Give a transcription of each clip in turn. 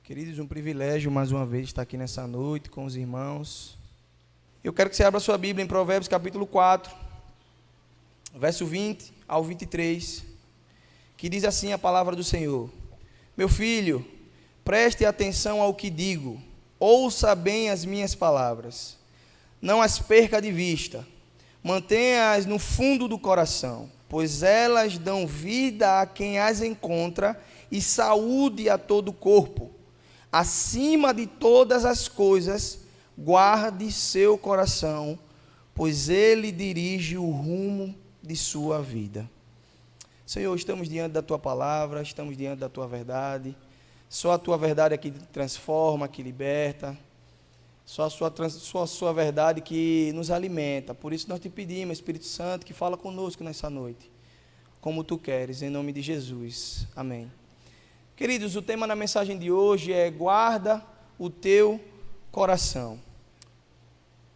Queridos, um privilégio mais uma vez estar aqui nessa noite com os irmãos. Eu quero que você abra sua Bíblia em Provérbios capítulo 4, verso 20 ao 23, que diz assim a palavra do Senhor: Meu filho, preste atenção ao que digo, ouça bem as minhas palavras, não as perca de vista, mantenha-as no fundo do coração, pois elas dão vida a quem as encontra e saúde a todo o corpo. Acima de todas as coisas, guarde seu coração, pois ele dirige o rumo de sua vida. Senhor, estamos diante da Tua palavra, estamos diante da Tua verdade. Só a Tua verdade é que transforma, que liberta. Só a Sua verdade que nos alimenta. Por isso nós te pedimos, Espírito Santo, que fala conosco nessa noite, como Tu queres, em nome de Jesus. Amém. Queridos, o tema da mensagem de hoje é: guarda o teu coração.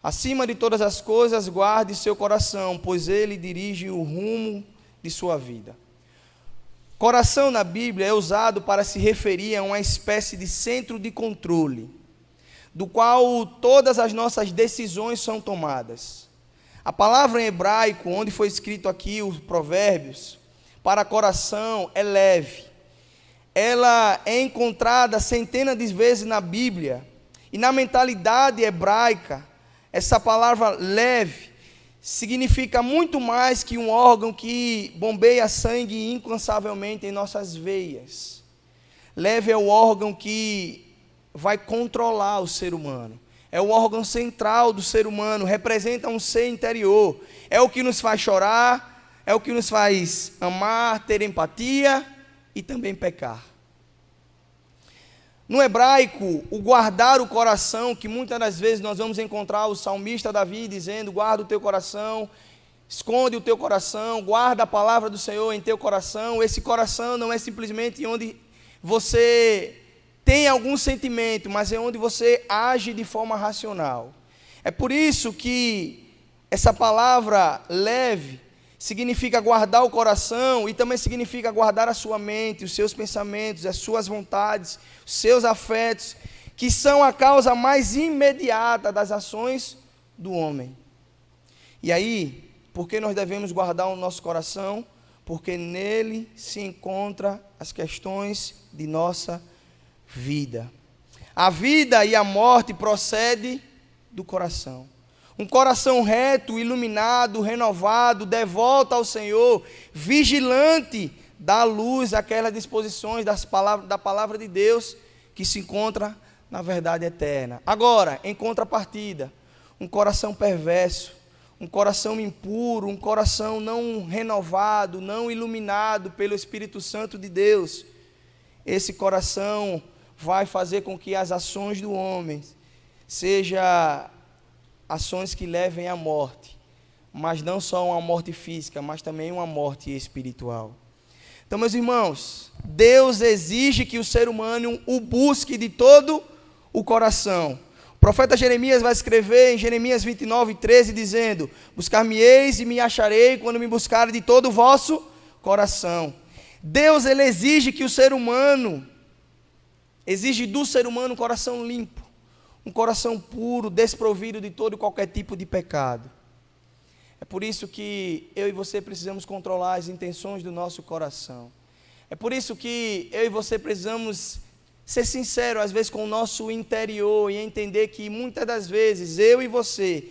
Acima de todas as coisas, guarde seu coração, pois ele dirige o rumo de sua vida. Coração na Bíblia é usado para se referir a uma espécie de centro de controle, do qual todas as nossas decisões são tomadas. A palavra em hebraico, onde foi escrito aqui os provérbios, para coração é leve. Ela é encontrada centenas de vezes na Bíblia, e na mentalidade hebraica, essa palavra leve significa muito mais que um órgão que bombeia sangue incansavelmente em nossas veias. Leve é o órgão que vai controlar o ser humano, é o órgão central do ser humano, representa um ser interior, é o que nos faz chorar, é o que nos faz amar, ter empatia e também pecar. No hebraico, o guardar o coração, que muitas das vezes nós vamos encontrar o salmista Davi dizendo: guarda o teu coração, esconde o teu coração, guarda a palavra do Senhor em teu coração. Esse coração não é simplesmente onde você tem algum sentimento, mas é onde você age de forma racional. É por isso que essa palavra leve significa guardar o coração e também significa guardar a sua mente, os seus pensamentos, as suas vontades, os seus afetos, que são a causa mais imediata das ações do homem. E aí, por que nós devemos guardar o nosso coração? Porque nele se encontram as questões de nossa vida. A vida e a morte procedem do coração. Um coração reto, iluminado, renovado, devoto ao Senhor, vigilante, dá luz àquelas disposições da palavra de Deus que se encontra na verdade eterna. Agora, em contrapartida, um coração perverso, um coração impuro, um coração não renovado, não iluminado pelo Espírito Santo de Deus, esse coração vai fazer com que as ações do homem sejam ações que levem à morte, mas não só uma morte física, mas também uma morte espiritual. Então, meus irmãos, Deus exige que o ser humano o busque de todo o coração. O profeta Jeremias vai escrever em Jeremias 29:13, dizendo: buscar-me-eis e me acharei quando me buscarem de todo o vosso coração. Deus, ele exige que o ser humano, exige do ser humano um coração limpo, um coração puro, desprovido de todo e qualquer tipo de pecado. É por isso que eu e você precisamos controlar as intenções do nosso coração. É por isso que eu e você precisamos ser sinceros, às vezes, com o nosso interior e entender que muitas das vezes eu e você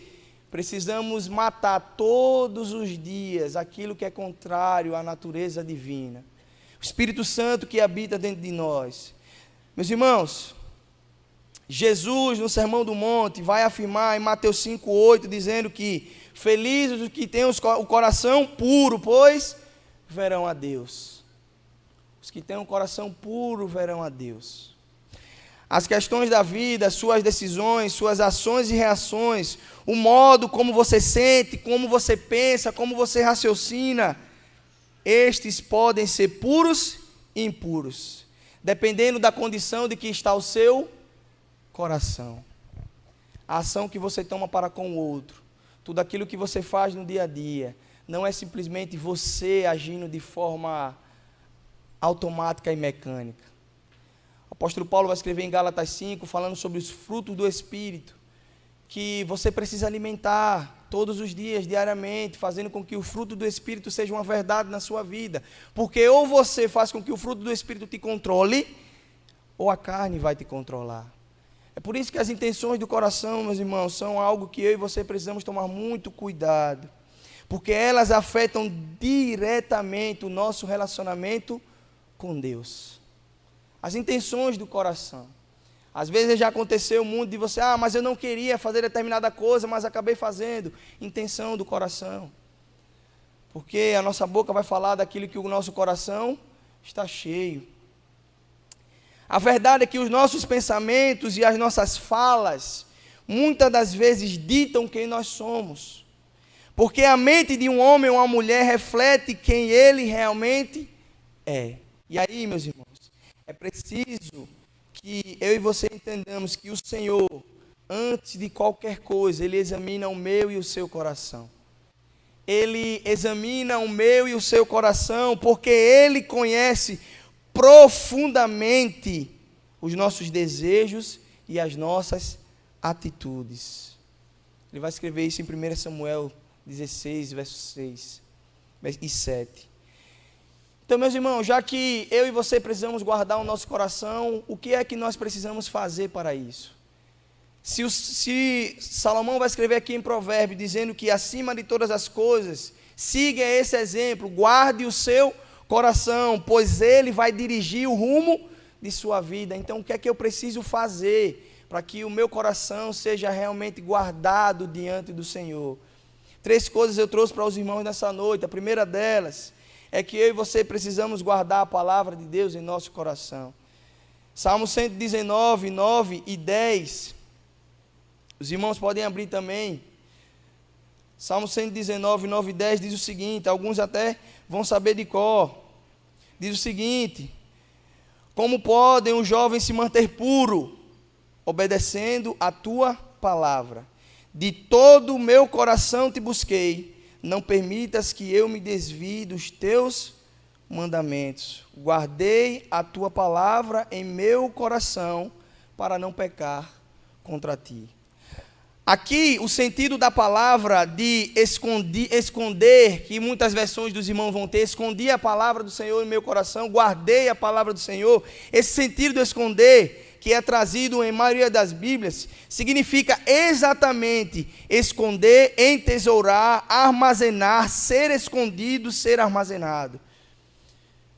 precisamos matar todos os dias aquilo que é contrário à natureza divina. O Espírito Santo que habita dentro de nós. Meus irmãos, Jesus, no Sermão do Monte, vai afirmar em Mateus 5:8, dizendo que felizes os que têm o coração puro, pois verão a Deus. Os que têm um coração puro verão a Deus. As questões da vida, suas decisões, suas ações e reações, o modo como você sente, como você pensa, como você raciocina, estes podem ser puros e impuros, dependendo da condição de que está o seu coração. A ação que você toma para com o outro, tudo aquilo que você faz no dia a dia, não é simplesmente você agindo de forma automática e mecânica. apóstolo Paulo vai escrever em Gálatas 5, falando sobre os frutos do Espírito, que você precisa alimentar todos os dias, diariamente, fazendo com que o fruto do Espírito seja uma verdade na sua vida. Porque ou você faz com que o fruto do Espírito te controle, ou a carne vai te controlar. É por isso que as intenções do coração, meus irmãos, são algo que eu e você precisamos tomar muito cuidado. Porque elas afetam diretamente o nosso relacionamento com Deus. As intenções do coração. Às vezes já aconteceu muito de você, mas eu não queria fazer determinada coisa, mas acabei fazendo. Intenção do coração. Porque a nossa boca vai falar daquilo que o nosso coração está cheio. A verdade é que os nossos pensamentos e as nossas falas, muitas das vezes ditam quem nós somos. Porque a mente de um homem ou uma mulher reflete quem ele realmente é. E aí, meus irmãos, é preciso que eu e você entendamos que o Senhor, antes de qualquer coisa, Ele examina o meu e o seu coração. Ele examina o meu e o seu coração, porque Ele conhece profundamente os nossos desejos e as nossas atitudes. Ele vai escrever isso em 1 Samuel 16, versos 6 e 7. Então, meus irmãos, já que eu e você precisamos guardar o nosso coração, o que é que nós precisamos fazer para isso? Se Salomão vai escrever aqui em Provérbios, dizendo que acima de todas as coisas, siga esse exemplo, guarde o seu coração, pois ele vai dirigir o rumo de sua vida. Então, o que é que eu preciso fazer para que o meu coração seja realmente guardado diante do Senhor? 3 coisas eu trouxe para os irmãos nessa noite. A primeira delas é que eu e você precisamos guardar a palavra de Deus em nosso coração. Salmo 119, 9 e 10. Os irmãos podem abrir também. Salmo 119, 9 e 10 diz o seguinte, alguns até vão saber de cor. Diz o seguinte: como podem os jovens se manter puro, obedecendo a tua palavra? De todo o meu coração te busquei, não permitas que eu me desvie dos teus mandamentos. Guardei a tua palavra em meu coração, para não pecar contra ti. Aqui, o sentido da palavra de esconder, que muitas versões dos irmãos vão ter, escondi a palavra do Senhor em meu coração, guardei a palavra do Senhor. Esse sentido de esconder, que é trazido em maioria das Bíblias, significa exatamente esconder, entesourar, armazenar, ser escondido, ser armazenado.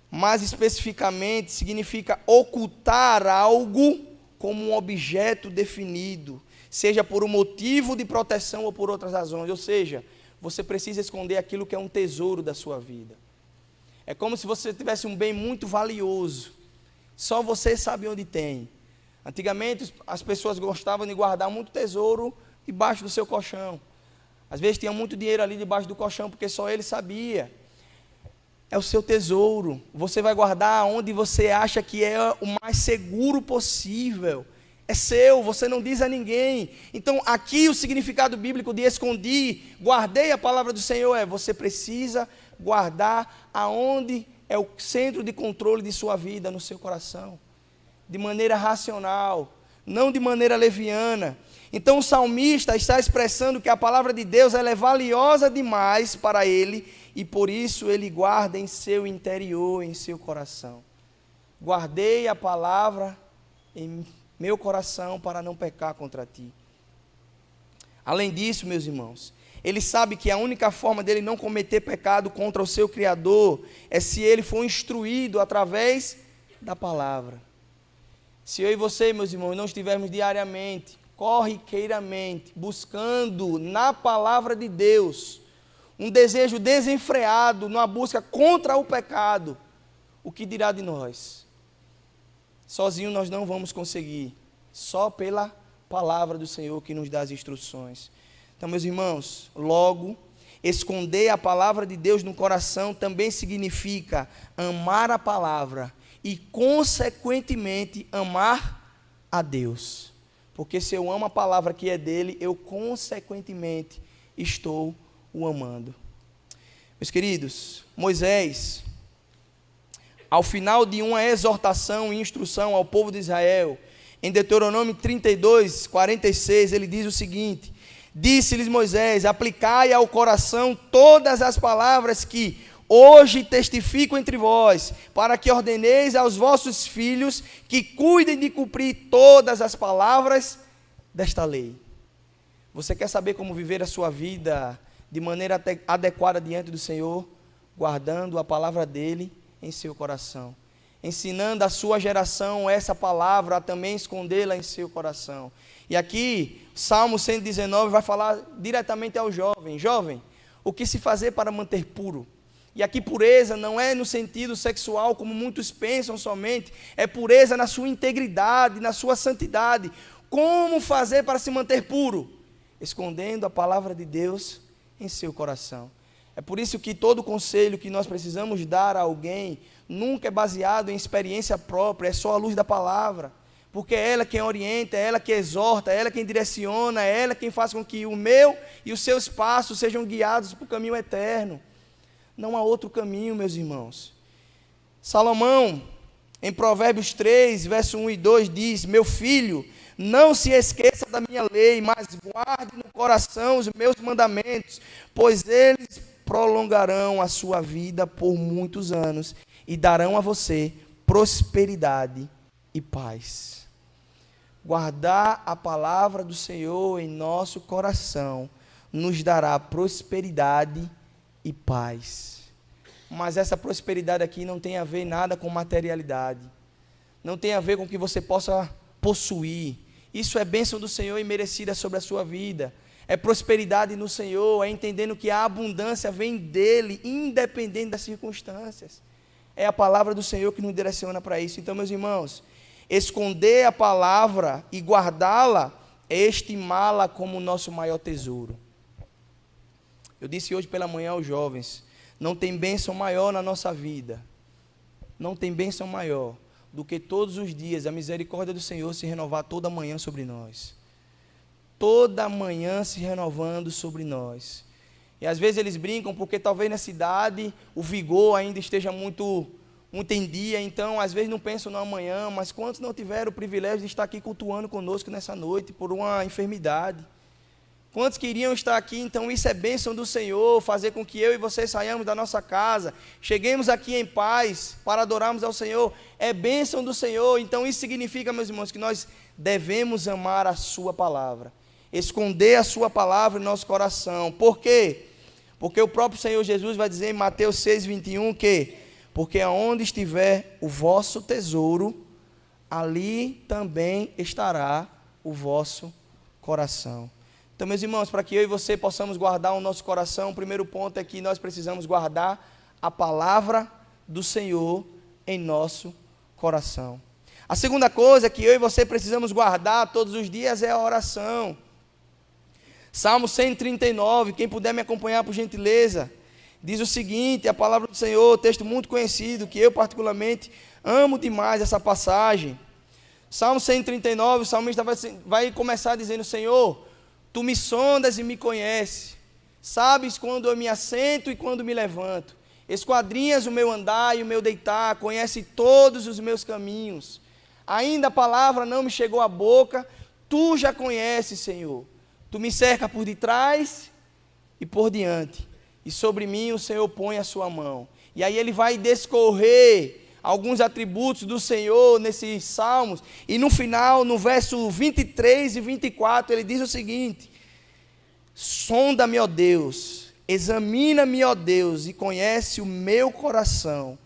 Mais especificamente, significa ocultar algo como um objeto definido, seja por um motivo de proteção ou por outras razões. Ou seja, você precisa esconder aquilo que é um tesouro da sua vida. É como se você tivesse um bem muito valioso, só você sabe onde tem. Antigamente as pessoas gostavam de guardar muito tesouro debaixo do seu colchão. Às vezes tinha muito dinheiro ali debaixo do colchão, porque só ele sabia. É o seu tesouro. Você vai guardar onde você acha que é o mais seguro possível. É seu, você não diz a ninguém. Então aqui o significado bíblico de escondi, guardei a palavra do Senhor, você precisa guardar aonde é o centro de controle de sua vida, no seu coração. De maneira racional, não de maneira leviana. Então o salmista está expressando que a palavra de Deus ela é valiosa demais para ele, e por isso ele guarda em seu interior, em seu coração. Guardei a palavra em meu coração para não pecar contra ti. Além disso, meus irmãos, ele sabe que a única forma dele não cometer pecado contra o seu Criador é se ele for instruído através da palavra. Se eu e você, meus irmãos, não estivermos diariamente, corriqueiramente, buscando na palavra de Deus, um desejo desenfreado, numa busca contra o pecado, o que dirá de nós? Sozinho nós não vamos conseguir, só pela palavra do Senhor que nos dá as instruções. Então, meus irmãos, logo, esconder a palavra de Deus no coração também significa amar a palavra e, consequentemente, amar a Deus. Porque se eu amo a palavra que é dele, eu, consequentemente, estou o amando. Meus queridos, Moisés, ao final de uma exortação e instrução ao povo de Israel, em Deuteronômio 32, 46, ele diz o seguinte: disse-lhes Moisés: aplicai ao coração todas as palavras que hoje testifico entre vós, para que ordeneis aos vossos filhos que cuidem de cumprir todas as palavras desta lei. Você quer saber como viver a sua vida de maneira adequada diante do Senhor? Guardando a palavra dele em seu coração, ensinando a sua geração essa palavra, a também escondê-la em seu coração. E aqui, Salmo 119 vai falar diretamente ao jovem: jovem, o que se fazer para manter puro? E aqui pureza não é no sentido sexual, como muitos pensam somente, é pureza na sua integridade, na sua santidade. Como fazer para se manter puro? Escondendo a palavra de Deus em seu coração. É por isso que todo conselho que nós precisamos dar a alguém nunca é baseado em experiência própria, é só à luz da palavra, porque é ela quem orienta, é ela que exorta, é ela quem direciona, é ela quem faz com que o meu e os seus passos sejam guiados para o caminho eterno. Não há outro caminho, meus irmãos. Salomão, em Provérbios 3, verso 1 e 2, diz: meu filho, não se esqueça da minha lei, mas guarde no coração os meus mandamentos, pois eles prolongarão a sua vida por muitos anos e darão a você prosperidade e paz. Guardar a palavra do Senhor em nosso coração nos dará prosperidade e paz. Mas essa prosperidade aqui não tem a ver nada com materialidade, não tem a ver com que você possa possuir. Isso é bênção do Senhor e merecida sobre a sua vida. É prosperidade no Senhor, é entendendo que a abundância vem dele, independente das circunstâncias. É a palavra do Senhor que nos direciona para isso. Então, meus irmãos, esconder a palavra e guardá-la é estimá-la como o nosso maior tesouro. Eu disse hoje pela manhã aos jovens: não tem bênção maior na nossa vida, não tem bênção maior do que todos os dias a misericórdia do Senhor se renovar toda manhã sobre nós. Toda manhã se renovando sobre nós. E às vezes eles brincam porque talvez nessa idade o vigor ainda esteja muito em dia, então às vezes não pensam no amanhã, mas quantos não tiveram o privilégio de estar aqui cultuando conosco nessa noite por uma enfermidade? Quantos queriam estar aqui? Então isso é bênção do Senhor, fazer com que eu e você saiamos da nossa casa, cheguemos aqui em paz para adorarmos ao Senhor, é bênção do Senhor. Então isso significa, meus irmãos, que nós devemos amar a sua palavra, esconder a sua palavra em nosso coração. Por quê? Porque o próprio Senhor Jesus vai dizer em Mateus 6:21 que: porque aonde estiver o vosso tesouro, ali também estará o vosso coração. Então, meus irmãos, para que eu e você possamos guardar o nosso coração, o primeiro ponto é que nós precisamos guardar a palavra do Senhor em nosso coração. A segunda coisa que eu e você precisamos guardar todos os dias é a oração. Salmo 139, quem puder me acompanhar por gentileza, diz o seguinte: a palavra do Senhor, texto muito conhecido, que eu particularmente amo demais essa passagem. Salmo 139, o salmista vai começar dizendo: Senhor, Tu me sondas e me conheces, sabes quando eu me assento e quando me levanto, esquadrinhas o meu andar e o meu deitar, conhece todos os meus caminhos. Ainda a palavra não me chegou à boca, Tu já conheces, Senhor. Tu me cerca por detrás e por diante, e sobre mim o Senhor põe a sua mão. E aí ele vai discorrer alguns atributos do Senhor nesses salmos, e no final, no verso 23 e 24, ele diz o seguinte: sonda-me, ó Deus, examina-me, ó Deus, e conhece o meu coração,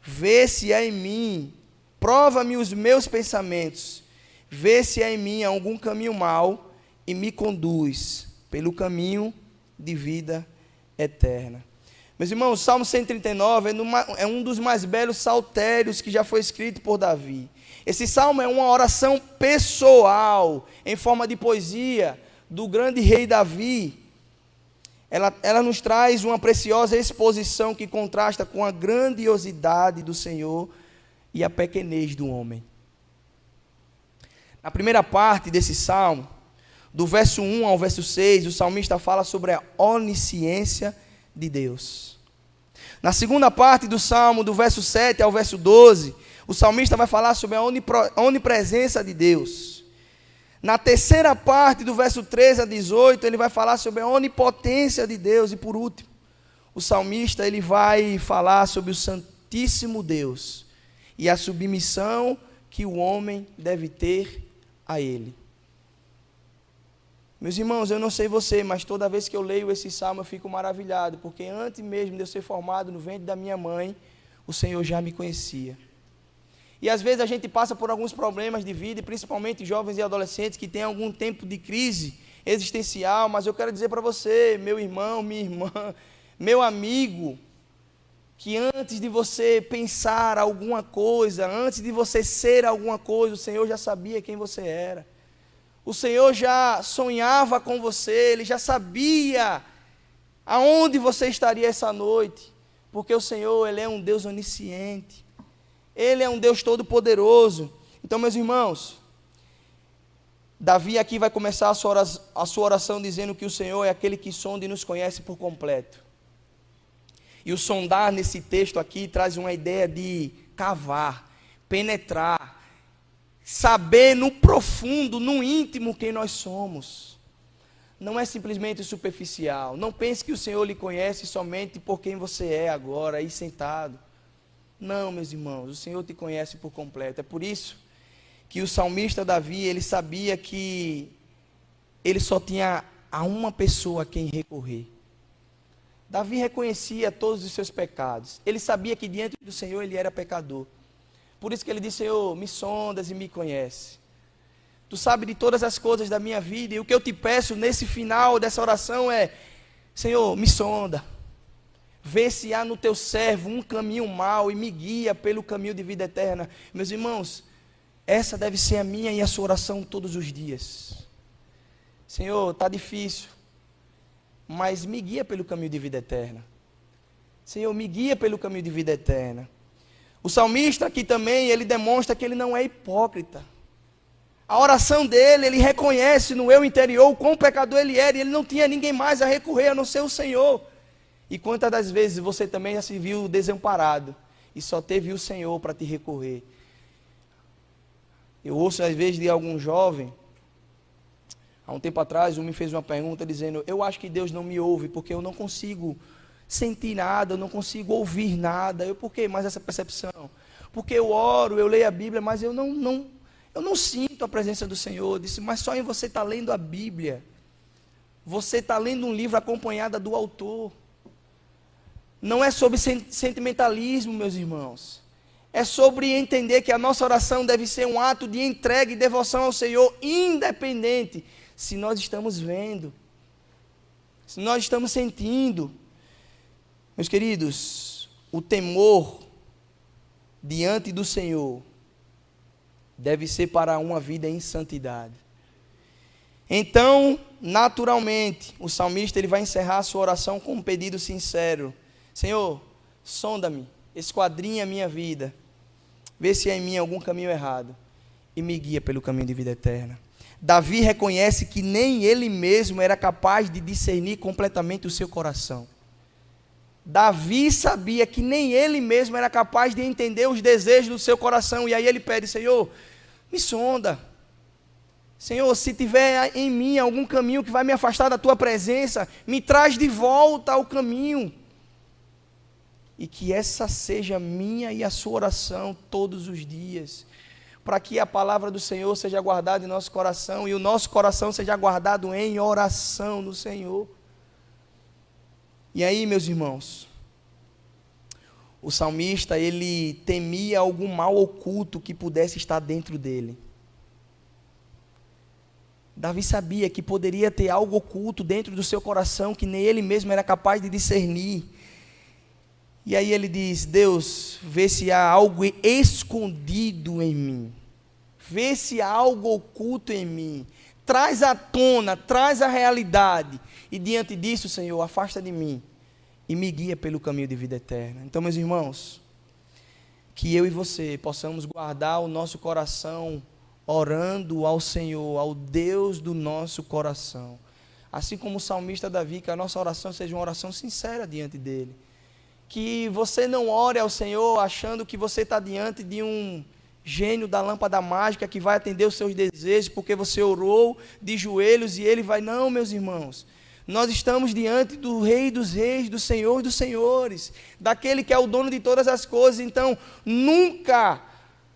vê se há em mim, prova-me os meus pensamentos, vê se há em mim algum caminho mau, e me conduz pelo caminho de vida eterna. Meus irmãos, o Salmo 139 é um dos mais belos saltérios que já foi escrito por Davi. Esse salmo é uma oração pessoal, em forma de poesia, do grande rei Davi. Ela nos traz uma preciosa exposição que contrasta com a grandiosidade do Senhor e a pequenez do homem. Na primeira parte desse salmo, do verso 1 ao verso 6, o salmista fala sobre a onisciência de Deus. Na segunda parte do Salmo, do verso 7 ao verso 12, o salmista vai falar sobre a onipresença de Deus. Na terceira parte, do verso 13 a 18, ele vai falar sobre a onipotência de Deus. E por último, o salmista ele vai falar sobre o Santíssimo Deus e a submissão que o homem deve ter a Ele. Meus irmãos, eu não sei você, mas toda vez que eu leio esse salmo eu fico maravilhado, porque antes mesmo de eu ser formado no ventre da minha mãe, o Senhor já me conhecia. E às vezes a gente passa por alguns problemas de vida, e principalmente jovens e adolescentes que têm algum tempo de crise existencial, mas eu quero dizer para você, meu irmão, minha irmã, meu amigo, que antes de você pensar alguma coisa, antes de você ser alguma coisa, o Senhor já sabia quem você era. O Senhor já sonhava com você, Ele já sabia aonde você estaria essa noite, porque o Senhor, Ele é um Deus onisciente, Ele é um Deus todo-poderoso. Então, meus irmãos, Davi aqui vai começar a sua oração dizendo que o Senhor é aquele que sonda e nos conhece por completo. E o sondar nesse texto aqui traz uma ideia de cavar, penetrar, saber no profundo, no íntimo quem nós somos. Não é simplesmente superficial. Não pense que o Senhor lhe conhece somente por quem você é agora, aí sentado. Não, meus irmãos, o Senhor te conhece por completo. É por isso que o salmista Davi, ele sabia que ele só tinha a uma pessoa a quem recorrer. Davi reconhecia todos os seus pecados. Ele sabia que diante do Senhor ele era pecador. Por isso que ele disse: Senhor, me sondas e me conhece. Tu sabes de todas as coisas da minha vida, e o que eu te peço nesse final dessa oração é: Senhor, me sonda. Vê se há no teu servo um caminho mau e me guia pelo caminho de vida eterna. Meus irmãos, essa deve ser a minha e a sua oração todos os dias. Senhor, está difícil, mas me guia pelo caminho de vida eterna. Senhor, me guia pelo caminho de vida eterna. O salmista aqui também, ele demonstra que ele não é hipócrita. A oração dele, ele reconhece no eu interior o quão pecador ele era, e ele não tinha ninguém mais a recorrer a não ser o Senhor. E quantas das vezes você também já se viu desamparado e só teve o Senhor para te recorrer? Eu ouço às vezes de algum jovem, há um tempo atrás, um me fez uma pergunta dizendo: eu acho que Deus não me ouve porque eu não consigo sentir nada, eu não consigo ouvir nada. Por que mais essa percepção? Porque eu oro, eu leio a Bíblia, mas eu não sinto a presença do Senhor. Eu disse: mas só em você estar lendo a Bíblia, você está lendo um livro acompanhada do autor. Não é sobre sentimentalismo, meus irmãos. É sobre entender que a nossa oração deve ser um ato de entrega e devoção ao Senhor, independente se nós estamos vendo, se nós estamos sentindo. Meus queridos, o temor diante do Senhor deve ser para uma vida em santidade. Então, naturalmente, o salmista ele vai encerrar a sua oração com um pedido sincero: Senhor, sonda-me, esquadrinha a minha vida, vê se há em mim algum caminho errado e me guia pelo caminho de vida eterna. Davi reconhece que nem ele mesmo era capaz de discernir completamente o seu coração. Davi sabia que nem ele mesmo era capaz de entender os desejos do seu coração, e aí ele pede: Senhor, me sonda. Senhor, se tiver em mim algum caminho que vai me afastar da tua presença, me traz de volta ao caminho. E que essa seja minha e a sua oração todos os dias, para que a palavra do Senhor seja guardada em nosso coração, e o nosso coração seja guardado em oração no Senhor. E aí, meus irmãos, o salmista, ele temia algum mal oculto que pudesse estar dentro dele. Davi sabia que poderia ter algo oculto dentro do seu coração, que nem ele mesmo era capaz de discernir. E aí ele diz: Deus, vê se há algo escondido em mim, vê se há algo oculto em mim, traz à tona, traz a realidade, e diante disso, Senhor, afasta de mim e me guia pelo caminho de vida eterna. Então, meus irmãos, que eu e você possamos guardar o nosso coração orando ao Senhor, ao Deus do nosso coração, assim como o salmista Davi, que a nossa oração seja uma oração sincera diante dele. que você não ore ao Senhor achando que você está diante de um gênio da lâmpada mágica que vai atender os seus desejos, porque você orou de joelhos e ele vai. Não, meus irmãos. Nós estamos diante do Rei dos Reis, do Senhor dos Senhores, daquele que é o dono de todas as coisas. Então, nunca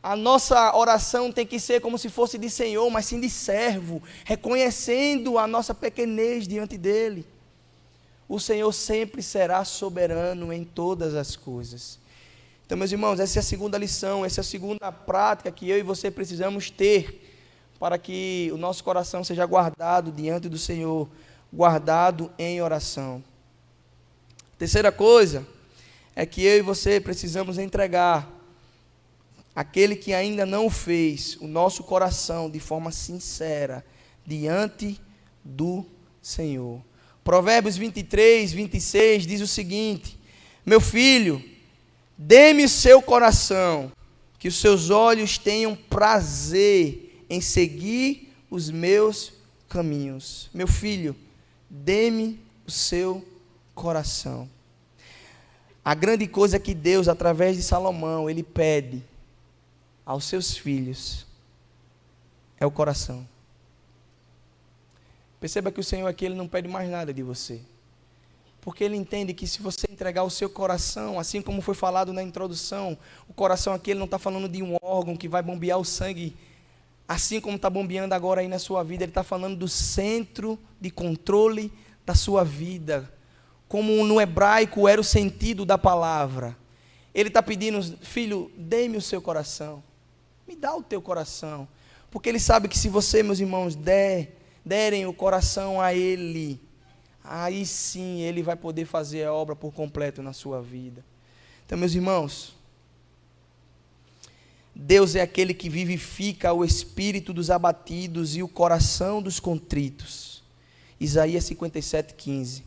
a nossa oração tem que ser como se fosse de Senhor, mas sim de servo, reconhecendo a nossa pequenez diante dele. O Senhor sempre será soberano em todas as coisas. Então, meus irmãos, essa é a segunda lição, essa é a segunda prática que eu e você precisamos ter para que o nosso coração seja guardado diante do Senhor, guardado em oração. Terceira coisa é que eu e você precisamos entregar aquele que ainda não fez o nosso coração de forma sincera diante do Senhor. Provérbios 23, 26 diz o seguinte: meu filho, dê-me o seu coração, que os seus olhos tenham prazer em seguir os meus caminhos. Meu filho, dê-me o seu coração. A grande coisa que Deus, através de Salomão, ele pede aos seus filhos é o coração. Perceba que o Senhor aqui, ele não pede mais nada de você, porque ele entende que se você entregar o seu coração, assim como foi falado na introdução, o coração aqui, ele não está falando de um órgão que vai bombear o sangue, assim como está bombeando agora aí na sua vida. Ele está falando do centro de controle da sua vida, como no hebraico era o sentido da palavra. Ele está pedindo: filho, dê-me o seu coração, me dá o teu coração, porque ele sabe que se você, meus irmãos, derem o coração a ele, aí sim ele vai poder fazer a obra por completo na sua vida. Então, meus irmãos, Deus é aquele que vivifica o espírito dos abatidos e o coração dos contritos. Isaías 57:15.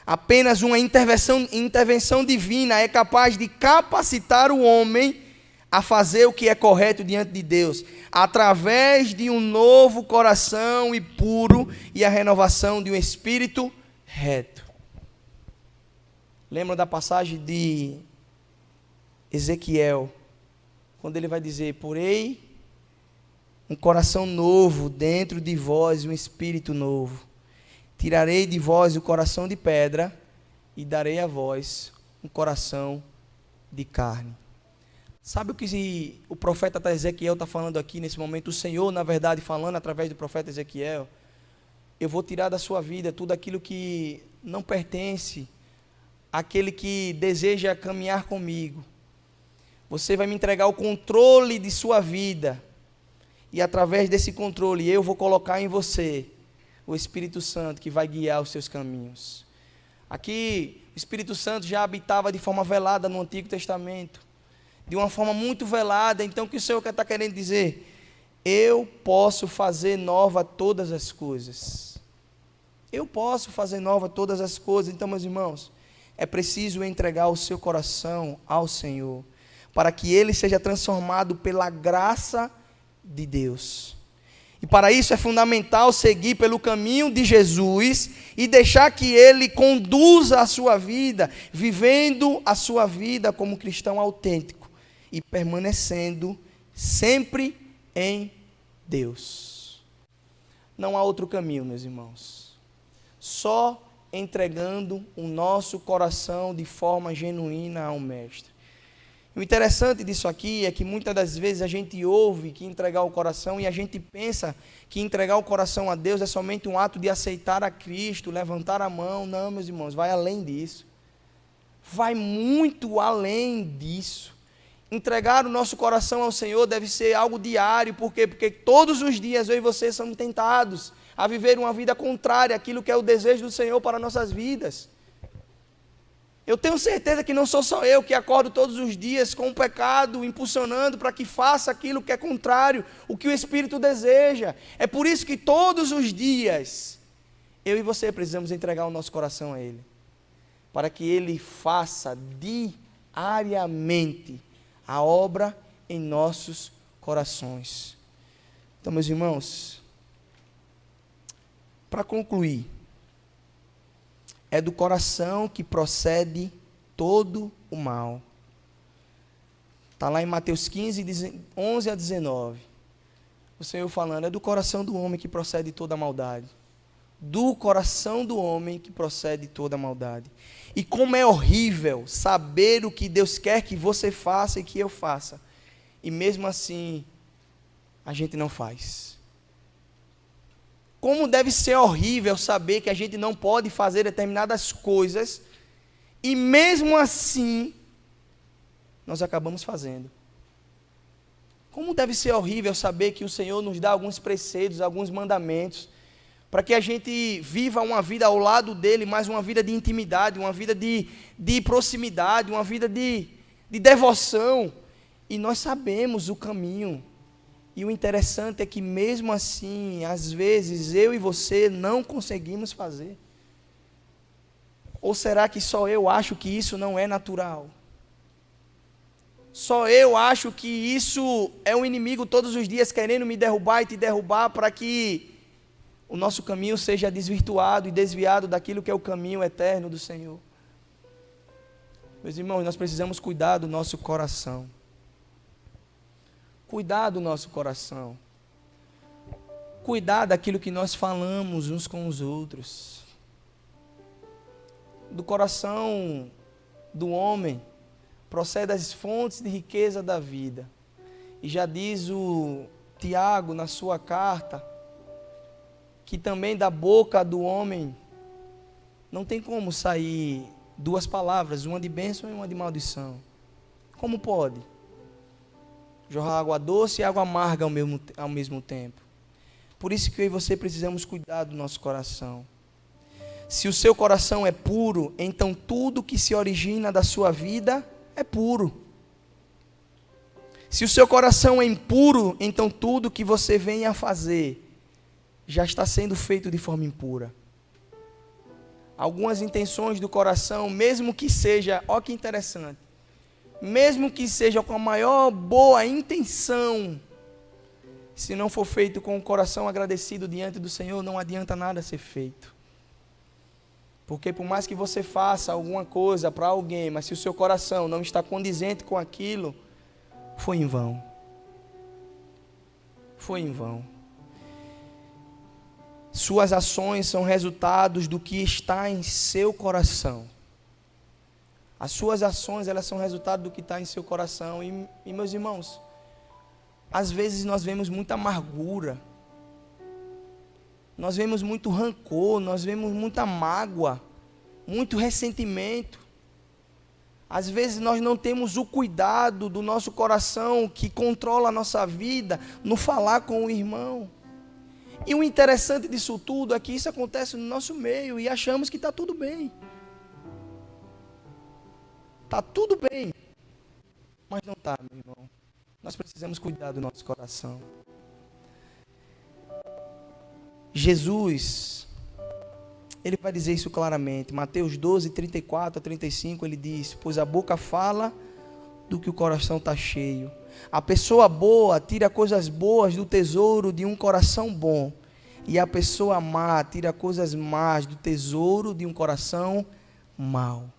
Apenas uma intervenção divina é capaz de capacitar o homem a fazer o que é correto diante de Deus, através de um novo coração e puro e a renovação de um espírito reto. Lembra da passagem de Ezequiel, quando ele vai dizer: porei um coração novo dentro de vós e um espírito novo. Tirarei de vós o coração de pedra e darei a vós um coração de carne. Sabe o que o profeta Ezequiel está falando aqui nesse momento? O Senhor, na verdade, falando através do profeta Ezequiel: eu vou tirar da sua vida tudo aquilo que não pertence àquele que deseja caminhar comigo. Você vai me entregar o controle de sua vida, e através desse controle eu vou colocar em você o Espírito Santo que vai guiar os seus caminhos. Aqui o Espírito Santo já habitava de forma velada no Antigo Testamento, de uma forma muito velada. Então o que o Senhor está querendo dizer? Eu posso fazer nova todas as coisas. Eu posso fazer nova todas as coisas. Então, meus irmãos, é preciso entregar o seu coração ao Senhor, para que ele seja transformado pela graça de Deus. E para isso é fundamental seguir pelo caminho de Jesus e deixar que ele conduza a sua vida, vivendo a sua vida como cristão autêntico e permanecendo sempre em Deus. Não há outro caminho, meus irmãos. Só entregando o nosso coração de forma genuína ao Mestre. O interessante disso aqui é que muitas das vezes a gente ouve que entregar o coração e a gente pensa que entregar o coração a Deus é somente um ato de aceitar a Cristo, levantar a mão. Não, meus irmãos, vai além disso. Vai muito além disso. Entregar o nosso coração ao Senhor deve ser algo diário. Por quê? Porque todos os dias eu e você somos tentados a viver uma vida contrária àquilo que é o desejo do Senhor para nossas vidas. Eu tenho certeza que não sou só eu que acordo todos os dias com o pecado, impulsionando para que faça aquilo que é contrário, o que o Espírito deseja. É por isso que todos os dias, eu e você precisamos entregar o nosso coração a Ele, para que Ele faça diariamente a obra em nossos corações. Então, meus irmãos, para concluir, é do coração que procede todo o mal. Está lá em Mateus 15, 11 a 19. O Senhor falando, é do coração do homem que procede toda a maldade. Do coração do homem que procede toda a maldade. E como é horrível saber o que Deus quer que você faça e que eu faça. E mesmo assim, a gente não faz. Como deve ser horrível saber que a gente não pode fazer determinadas coisas e mesmo assim nós acabamos fazendo. Como deve ser horrível saber que o Senhor nos dá alguns preceitos, alguns mandamentos, para que a gente viva uma vida ao lado dEle, mas uma vida de intimidade, uma vida de proximidade, uma vida de devoção. E nós sabemos o caminho. E o interessante é que mesmo assim, às vezes, eu e você não conseguimos fazer. Ou será que só eu acho que isso não é natural? Só eu acho que isso é um inimigo todos os dias querendo me derrubar e te derrubar para que o nosso caminho seja desvirtuado e desviado daquilo que é o caminho eterno do Senhor. Meus irmãos, nós precisamos cuidar do nosso coração. Cuidar do nosso coração. Cuidar daquilo que nós falamos uns com os outros. Do coração do homem procede as fontes de riqueza da vida. E já diz o Tiago na sua carta, que também da boca do homem não tem como sair duas palavras, uma de bênção e uma de maldição. Como pode? Jorrar água doce e água amarga ao mesmo tempo. Por isso que eu e você precisamos cuidar do nosso coração. Se o seu coração é puro, então tudo que se origina da sua vida é puro. Se o seu coração é impuro, então tudo que você venha a fazer já está sendo feito de forma impura. Algumas intenções do coração, mesmo que seja, ó que interessante, mesmo que seja com a maior boa intenção, se não for feito com o coração agradecido diante do Senhor, não adianta nada ser feito. Porque por mais que você faça alguma coisa para alguém, mas se o seu coração não está condizente com aquilo, foi em vão. Foi em vão. Suas ações são resultados do que está em seu coração. As suas ações, elas são resultado do que está em seu coração. E meus irmãos, às vezes nós vemos muita amargura, nós vemos muito rancor, nós vemos muita mágoa, muito ressentimento. Às vezes nós não temos o cuidado do nosso coração que controla a nossa vida no falar com o irmão. E o interessante disso tudo é que isso acontece no nosso meio e achamos que está tudo bem. Está tudo bem, mas não está, meu irmão. Nós precisamos cuidar do nosso coração. Jesus, ele vai dizer isso claramente. Mateus 12, 34 a 35, ele diz: pois a boca fala do que o coração está cheio. A pessoa boa tira coisas boas do tesouro de um coração bom. E a pessoa má tira coisas más do tesouro de um coração mau.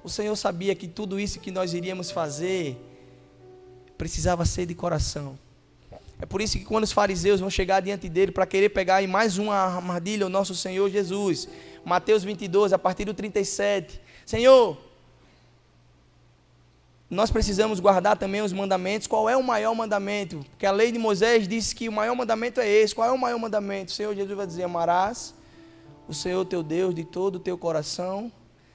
O Senhor sabia que tudo isso que nós iríamos fazer precisava ser de coração. É por isso que quando os fariseus vão chegar diante dele para querer pegar em mais uma armadilha o nosso Senhor Jesus, Mateus 22, a partir do 37, Senhor, nós precisamos guardar também os mandamentos. Qual é o maior mandamento? Porque a lei de Moisés diz que o maior mandamento é esse. Qual é o maior mandamento? O Senhor Jesus vai dizer: amarás o Senhor teu Deus de todo o teu coração,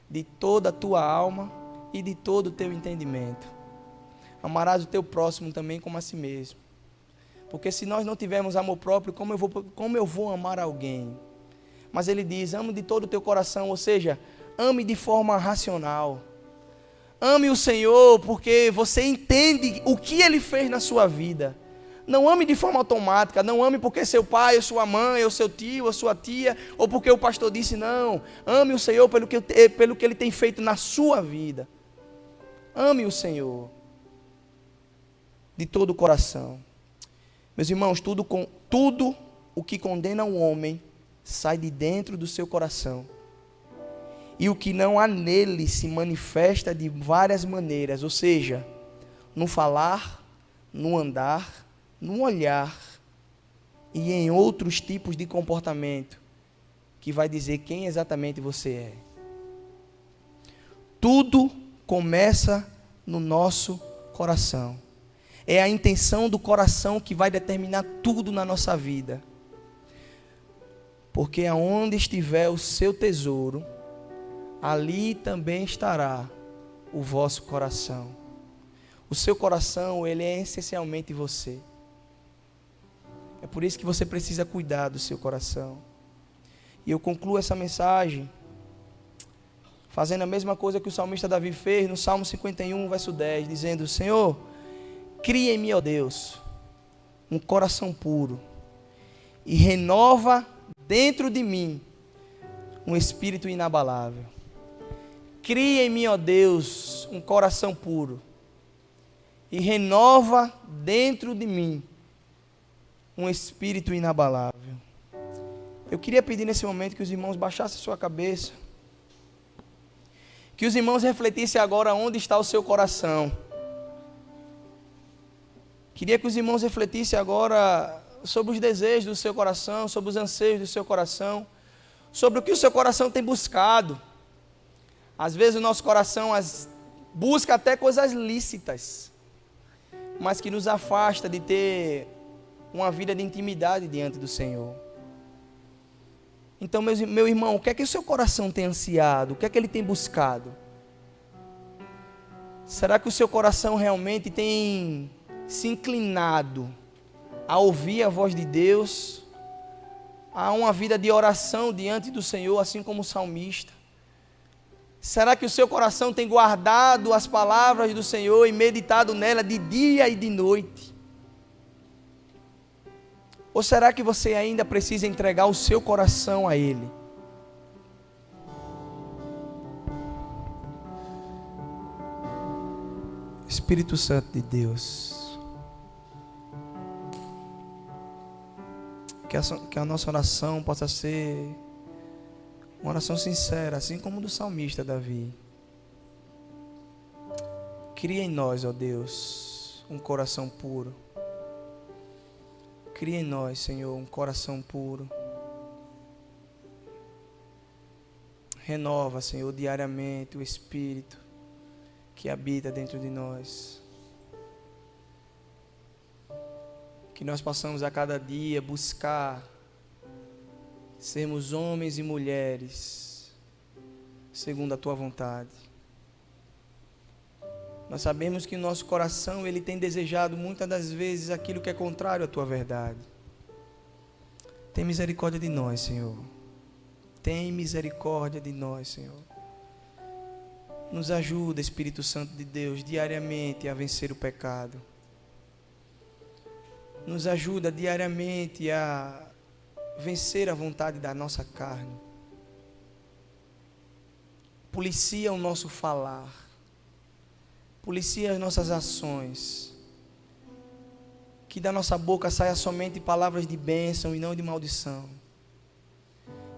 de toda a tua alma e de todo o teu entendimento. Amarás o teu próximo também como a si mesmo. Porque se nós não tivermos amor próprio, como eu vou amar alguém? Mas ele diz: ame de todo o teu coração, ou seja, ame de forma racional. Ame o Senhor porque você entende o que Ele fez na sua vida. Não ame de forma automática, não ame porque seu pai, ou sua mãe, ou seu tio, ou sua tia, ou porque o pastor disse. Não, ame o Senhor pelo que Ele tem feito na sua vida. Ame o Senhor de todo o coração. Meus irmãos, tudo o que condena o homem sai de dentro do seu coração. e o que não há nele se manifesta de várias maneiras, ou seja, no falar, no andar, no olhar e em outros tipos de comportamento, que vai dizer quem exatamente você é. Tudo começa no nosso coração. É a intenção do coração que vai determinar tudo na nossa vida. Porque aonde estiver o seu tesouro, ali também estará o vosso coração. O seu coração, ele é essencialmente você. É por isso que você precisa cuidar do seu coração. E eu concluo essa mensagem fazendo a mesma coisa que o salmista Davi fez no Salmo 51, verso 10, dizendo: Senhor, cria em mim, ó Deus, um coração puro e renova dentro de mim um espírito inabalável. Cria em mim, ó Deus, um coração puro e renova dentro de mim um espírito inabalável. Eu queria pedir nesse momento que os irmãos baixassem sua cabeça, que os irmãos refletissem agora onde está o seu coração. Queria que os irmãos refletissem agora sobre os desejos do seu coração, sobre os anseios do seu coração, sobre o que o seu coração tem buscado. Às vezes o nosso coração busca até coisas lícitas, mas que nos afasta de ter uma vida de intimidade diante do Senhor. Então, meu irmão, o que é que o seu coração tem ansiado? O que é que ele tem buscado? Será que o seu coração realmente tem se inclinado a ouvir a voz de Deus, a uma vida de oração diante do Senhor, assim como o salmista? Será que o seu coração tem guardado as palavras do Senhor e meditado nela de dia e de noite? Ou será que você ainda precisa entregar o seu coração a Ele? Espírito Santo de Deus, que a nossa oração possa ser uma oração sincera, assim como do salmista Davi. Cria em nós, ó Deus, um coração puro. Cria em nós, Senhor, um coração puro. Renova, Senhor, diariamente o Espírito que habita dentro de nós. Que nós possamos a cada dia buscar sermos homens e mulheres segundo a Tua vontade. Nós sabemos que o nosso coração, ele tem desejado muitas das vezes aquilo que é contrário à Tua verdade. Tem misericórdia de nós, Senhor. Tem misericórdia de nós, Senhor. Nos ajuda, Espírito Santo de Deus, diariamente a vencer o pecado. Nos ajuda diariamente a vencer a vontade da nossa carne. Policia o nosso falar. Policia as nossas ações. Que da nossa boca saia somente palavras de bênção e não de maldição.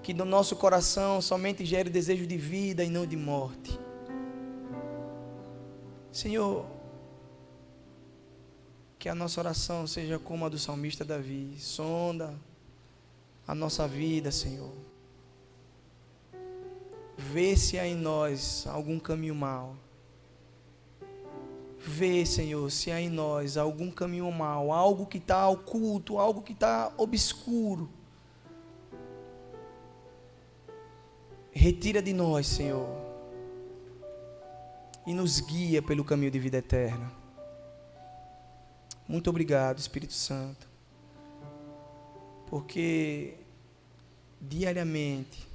Que do nosso coração somente gere desejo de vida e não de morte. Senhor, que a nossa oração seja como a do salmista Davi. Sonda a nossa vida, Senhor. Vê se há em nós algum caminho mau. Vê, Senhor, se há em nós algum caminho mau, algo que está oculto, algo que está obscuro. Retira de nós, Senhor, e nos guia pelo caminho de vida eterna. Muito obrigado, Espírito Santo, porque diariamente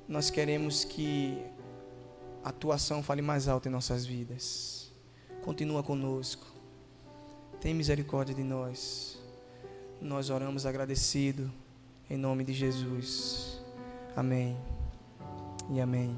nós queremos que a Tua ação fale mais alto em nossas vidas. Continua conosco. Tem misericórdia de nós. Nós oramos agradecido em nome de Jesus. Amém e amém.